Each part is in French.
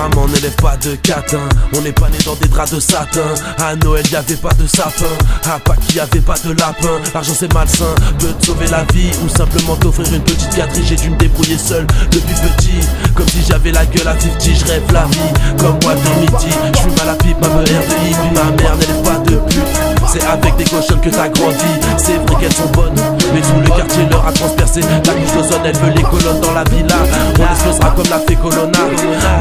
Maman n'élève pas de catin, on n'est pas né dans des draps de satin. À Noël y'avait pas de sapin, à Pâques y'avait pas de lapin. L'argent c'est malsain, peut te sauver la vie ou simplement t'offrir une petite gâterie. J'ai dû me débrouiller seul depuis petit, comme si j'avais la gueule à 50. Je rêve la vie comme Walter Mitty. J'fume à la pipe, ma mère de hippie. Ma mère n'élève pas de pute, c'est avec des cochonnes que t'as grandi. C'est vrai qu'elles sont bonnes, mais tout le quartier leur a transpercé. La couche d'ozone, elle veut les colonnes dans la villa. On explosera comme la fée Colonna.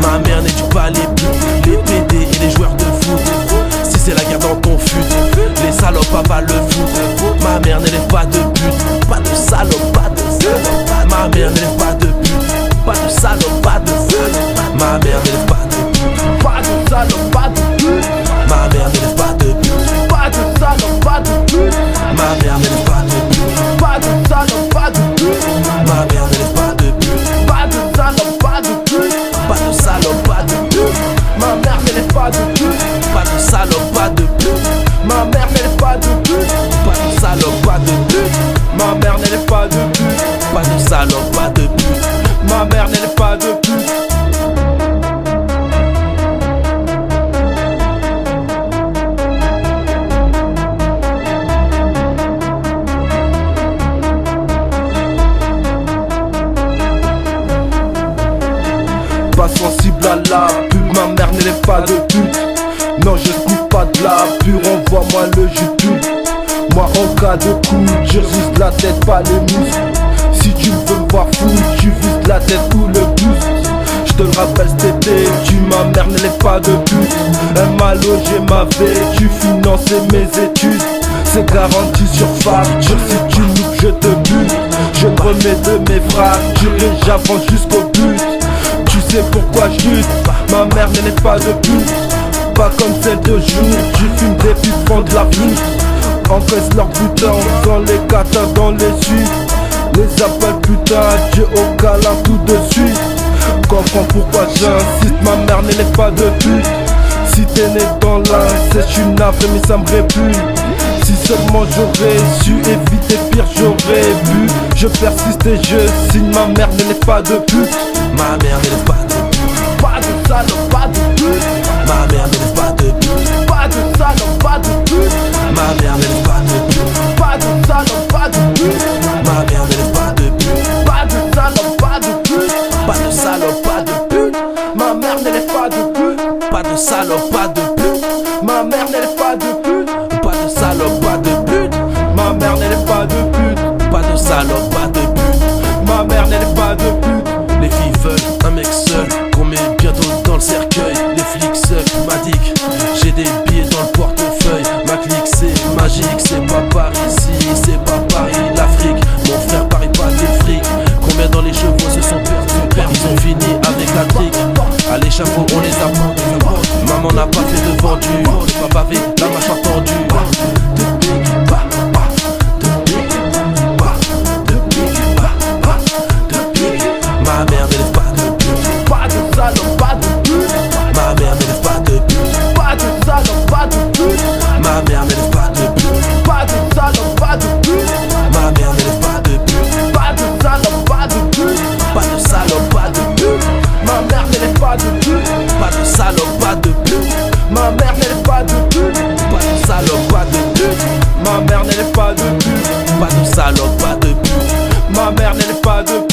Ma mère n'éduque pas les putes, les PD et les joueurs de foot. Si c'est la guerre dans ton fut, les salopes avalent le foot. Ma mère n'élève pas de pute, pas de salope, pas de salope. Ma mère n'élève pas de pute, pas de salope, pas de foot. Ma mère n'élève pas de pute, pas de salope, pas de pute. Ma mère n'élève pas de pute, pas de salope, pas de pute. Ma mère n'élève pas de pute, pas de salope, pas de pute. Ma mère n'élève pas de pute, pas de salope, pas de pute. Pas de salope, pas de pute. Ma mère n'élève pas de pute, pas de salope, pas de pute. Ma mère n'élève pas de pute, pas de salope, pas de pute. Ma mère n'élève pas de pute, pas de salope, pas de pute. Ma mère n'élève pas de pute. Pas sensible à la pub, ma mère n'élève pas de pute. Non, je sniffe pas de la pure, envoie-moi le YouTube. Moi en cas de coup, je vise la tête, pas les muscles. Si tu veux me voir fou, tu vises la tête ou le buste. Je te le rappelle cet été, ma mère n'élève pas de pute. Elle m'a logé ma tu finançais mes études. C'est garanti sur facture, si tu loupes je te bute. Je me remets de mes fractures et j'avance jusqu'au but. Tu sais pourquoi je lutte, ma mère n'élève pas de pute. Pas comme celle de jour, tu fumes des pipes, font de la flûte. Encaisse leur putain, dans les catas, dans les suites. Les appels putain, Dieu au câlin tout de suite. Comprends pourquoi j'insiste, ma mère n'élève pas de pute. Si t'es né dans l'inceste, je suis navré mais ça me répugne. Si seulement j'aurais su éviter pire, j'aurais bu. Je persiste et je signe, ma mère n'élève pas de pute. Ma mère n'élève pas de pute, pas de salope, pas de pute. Ma mère n'élève pas de pute, pas de salope, pas de pute. Ma mère n'élève pas de pute, pas de salope, pas de pute. Ma mère n'élève pas de pute, pas de salope, pas de pute. Pas de salope, pas de pute. Ma mère n'élève pas de pute, pas de salope, pas de pute. Ma mère n'élève pas de pute, pas de salope, pas de pute. Ma mère n'élève pas de pute, pas de salope, pas de pute. Ma mère n'élève pas de pute. Les filles veulent un mec seul, qu'on met bientôt dans le cercueil. Les flics suck ma dick, j'ai des billets dans le portefeuille. Ma clique c'est magique, c'est pas Paris ici, c'est pas Paris l'Afrique. Mon frère parie pas des frics, combien dans les chevaux se sont perdus. Ils ont fini avec la trique, à l'échafaud on les a pendus. Maman n'a pas fait de vendu, j'ai pas bavé, la mâchoire tendue. Ma mère n'élève pas de pute, pas de salope, pas de pute. Ma mère n'élève pas de pute, pas de salope, pas de pute. Ma mère n'élève pas de pute, pas de salope, pas de pute. Ma mère n'élève pas de pute, pas de salope, pas de pute. Pas de salope, pas de pute. Ma mère n'élève pas de pute, pas de salope, pas de pute. Ma mère n'élève pas de pute, pas de salope, pas de pute. Ma mère n'élève pas de pute, pas de salope, pas de pute. Ma mère n'élève pas de pute.